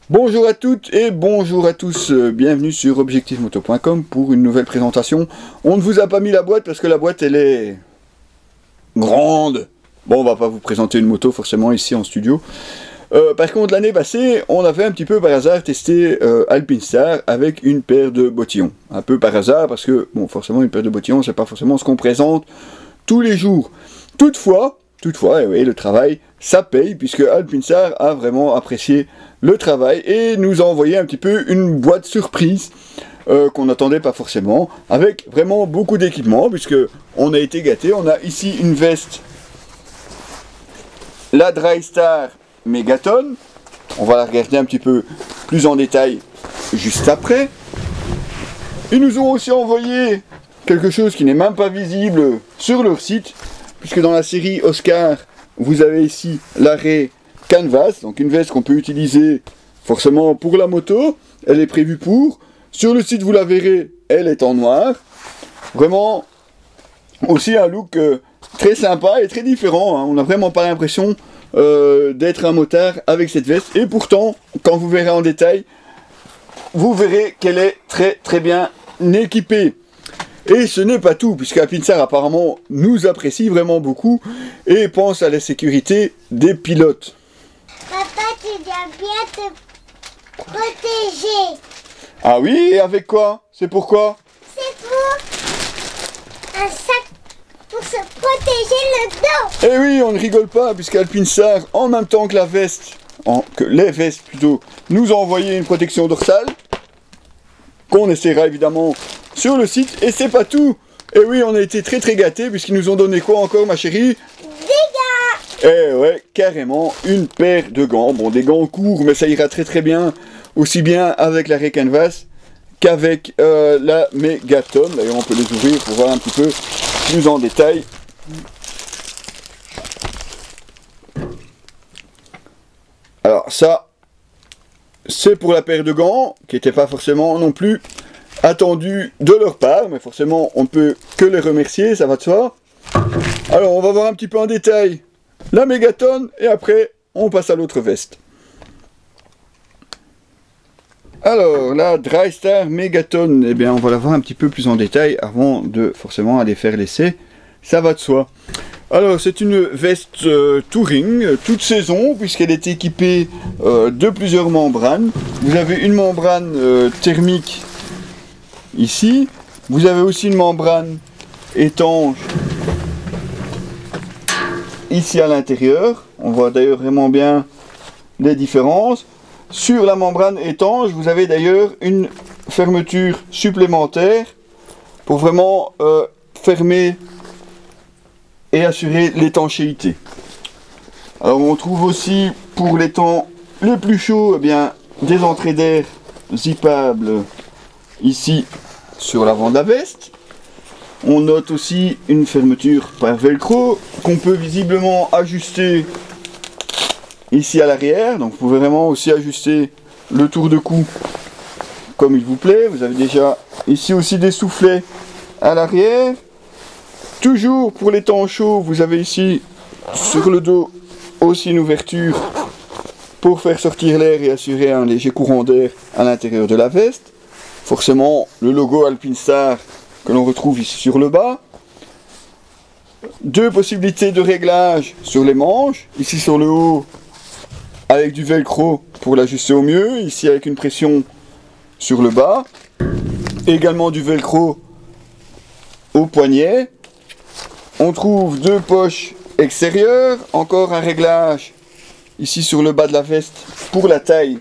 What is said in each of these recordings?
Bonjour à toutes et bonjour à tous, bienvenue sur objectifmoto.com pour une nouvelle présentation. On ne vous a pas mis la boîte parce que la boîte elle est grande. Bon, on va pas vous présenter une moto forcément ici en studio. Par contre, l'année passée, on avait un petit peu par hasard testé Alpinstar avec une paire de bottillons. Un peu par hasard parce que, bon, forcément une paire de bottillons c'est pas forcément ce qu'on présente tous les jours. Toutefois, oui, le travail, ça paye, puisque Alpinstar a vraiment apprécié le travail et nous a envoyé un petit peu une boîte surprise qu'on n'attendait pas forcément, avec vraiment beaucoup d'équipements, puisque on a été gâtés. On a ici une veste, la Drystar Megaton. On va la regarder un petit peu plus en détail juste après. Ils nous ont aussi envoyé quelque chose qui n'est même pas visible sur leur site, puisque dans la série Oscar, vous avez ici l'arrêt Canvas, donc une veste qu'on peut utiliser forcément pour la moto, elle est prévue pour. Sur le site, vous la verrez, elle est en noir. Vraiment, aussi un look très sympa et très différent, hein. On n'a vraiment pas l'impression d'être un motard avec cette veste, et pourtant, quand vous verrez en détail, vous verrez qu'elle est très bien équipée. Et ce n'est pas tout, puisque Alpinstar apparemment nous apprécie vraiment beaucoup et pense à la sécurité des pilotes. Papa, tu dois bien te protéger. Ah oui, et avec quoi? C'est pourquoi? C'est pour un sac pour se protéger le dos. Eh oui, on ne rigole pas, puisque Alpinstar, en même temps que la veste, que les vestes plutôt, nous a envoyé une protection dorsale, qu'on essaiera évidemment sur le site, et c'est pas tout. Et oui, on a été très gâtés, puisqu'ils nous ont donné quoi encore, ma chérie? Des gants. Eh ouais, carrément, une paire de gants. Bon, des gants courts, mais ça ira très bien, aussi bien avec l'arrêt Canvas qu'avec la Megaton. D'ailleurs, on peut les ouvrir pour voir un petit peu plus en détail. Alors ça, c'est pour la paire de gants, qui n'était pas forcément non plus attendu de leur part, mais forcément on peut que les remercier, ça va de soi. Alors on va voir un petit peu en détail la Megaton et après on passe à l'autre veste. Alors la Drystar Megaton, eh bien on va la voir un petit peu plus en détail avant de forcément aller faire l'essai, ça va de soi. Alors c'est une veste touring, toute saison, puisqu'elle est équipée de plusieurs membranes. Vous avez une membrane thermique ici, vous avez aussi une membrane étanche ici à l'intérieur. On voit d'ailleurs vraiment bien les différences. Sur la membrane étanche, vous avez d'ailleurs une fermeture supplémentaire pour vraiment fermer et assurer l'étanchéité. Alors on trouve aussi pour les temps les plus chauds, eh bien, des entrées d'air zippables ici sur l'avant de la veste. On note aussi une fermeture par velcro qu'on peut visiblement ajuster ici à l'arrière. Donc vous pouvez vraiment aussi ajuster le tour de cou comme il vous plaît. Vous avez déjà ici aussi des soufflets à l'arrière. Toujours pour les temps chauds, vous avez ici sur le dos aussi une ouverture pour faire sortir l'air et assurer un léger courant d'air à l'intérieur de la veste. Forcément le logo Alpinstar que l'on retrouve ici sur le bas. Deux possibilités de réglage sur les manches, ici sur le haut avec du velcro pour l'ajuster au mieux, ici avec une pression sur le bas, également du velcro au poignet. On trouve deux poches extérieures, encore un réglage ici sur le bas de la veste pour la taille,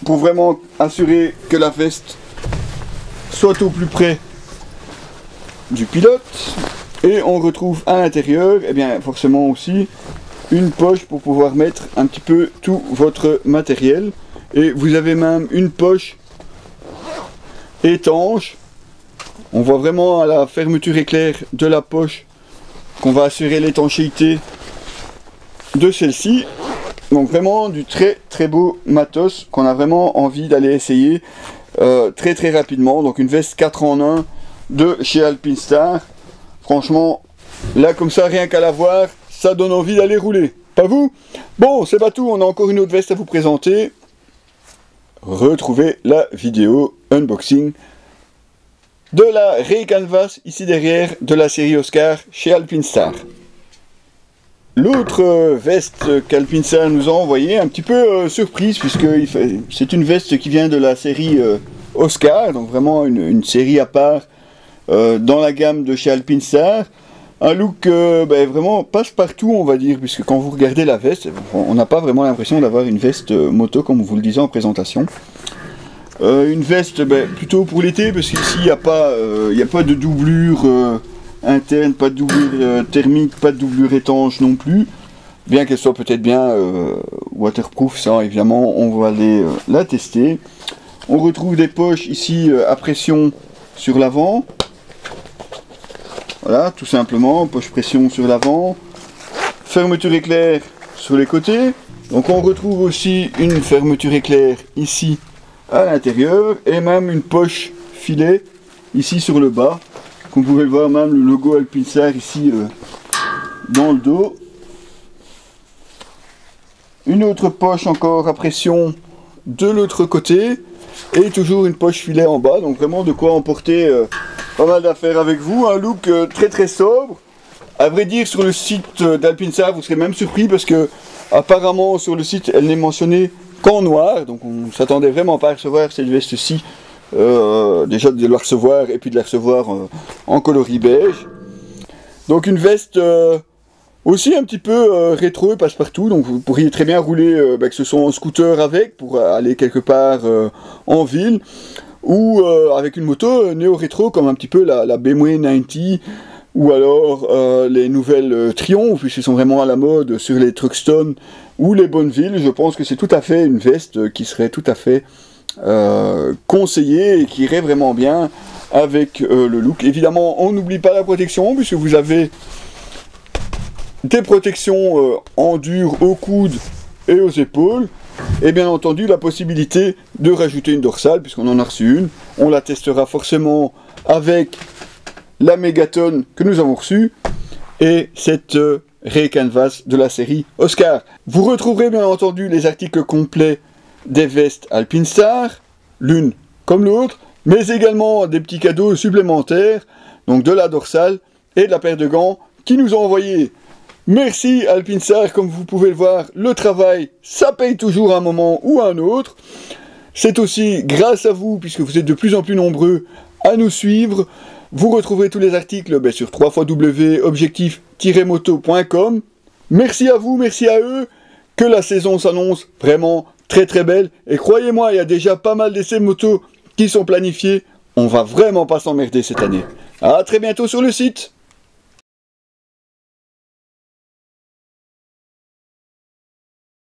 pour vraiment assurer que la veste soit au plus près du pilote. Et on retrouve à l'intérieur, eh bien forcément aussi une poche pour pouvoir mettre un petit peu tout votre matériel. Et vous avez même une poche étanche. On voit vraiment à la fermeture éclair de la poche qu'on va assurer l'étanchéité de celle-ci. Donc vraiment du très beau matos qu'on a vraiment envie d'aller essayer très rapidement. Donc une veste 4 en 1 de chez Alpinstar. Franchement, là comme ça, rien qu'à la voir, ça donne envie d'aller rouler. Pas vous? Bon, c'est pas tout, on a encore une autre veste à vous présenter. retrouver la vidéo unboxing de la Ray Canvas, ici derrière, de la série Oscar chez Alpinstar. L'autre veste qu'Alpinstar nous a envoyée, un petit peu surprise, puisque c'est une veste qui vient de la série Oscar, donc vraiment une série à part dans la gamme de chez Alpinstar. Un look vraiment passe-partout, on va dire, puisque quand vous regardez la veste, on n'a pas vraiment l'impression d'avoir une veste moto, comme vous le disais en présentation. Une veste plutôt pour l'été, parce qu'ici il n'y a pas de doublure interne, pas de doublure thermique, pas de doublure étanche non plus, bien qu'elle soit peut-être bien waterproof, ça évidemment on va aller la tester. On retrouve des poches ici à pression sur l'avant, voilà, tout simplement, poche pression sur l'avant, fermeture éclair sur les côtés, donc on retrouve aussi une fermeture éclair ici à l'intérieur, et même une poche filet ici sur le bas. Comme vous pouvez le voir, même le logo Alpinstar ici dans le dos. Une autre poche encore à pression de l'autre côté, et toujours une poche filet en bas, donc vraiment de quoi emporter pas mal d'affaires avec vous. Un look très très sobre. À vrai dire, sur le site d'Alpinstar, vous serez même surpris parce que apparemment sur le site elle n'est mentionnée qu'en noir, donc on ne s'attendait vraiment pas à recevoir cette veste-ci, déjà de la recevoir et puis de la recevoir en coloris beige. Donc une veste aussi un petit peu rétro et passe-partout, donc vous pourriez très bien rouler que ce soit en scooter avec, pour aller quelque part en ville, ou avec une moto néo-rétro comme un petit peu la BMW 90, ou alors les nouvelles Triumph, puisqu'ils sont vraiment à la mode sur les Truckstone ou les Bonneville. Je pense que c'est tout à fait une veste qui serait tout à fait conseillée et qui irait vraiment bien avec le look. Évidemment, on n'oublie pas la protection, puisque vous avez des protections en dur aux coudes et aux épaules, et bien entendu la possibilité de rajouter une dorsale, puisqu'on en a reçu une. On la testera forcément avec la Megaton que nous avons reçue et cette Ray Canvas de la série Oscar. Vous retrouverez bien entendu les articles complets des vestes Alpinstar, l'une comme l'autre, mais également des petits cadeaux supplémentaires, donc de la dorsale et de la paire de gants qui nous ont envoyé. Merci Alpinstar, comme vous pouvez le voir, le travail, ça paye toujours à un moment ou à un autre. C'est aussi grâce à vous, puisque vous êtes de plus en plus nombreux à nous suivre. Vous retrouverez tous les articles sur www.objectif-moto.com. Merci à vous, merci à eux, que la saison s'annonce vraiment très très belle. Et croyez-moi, il y a déjà pas mal d'essais moto qui sont planifiés. On va vraiment pas s'emmerder cette année. À très bientôt sur le site.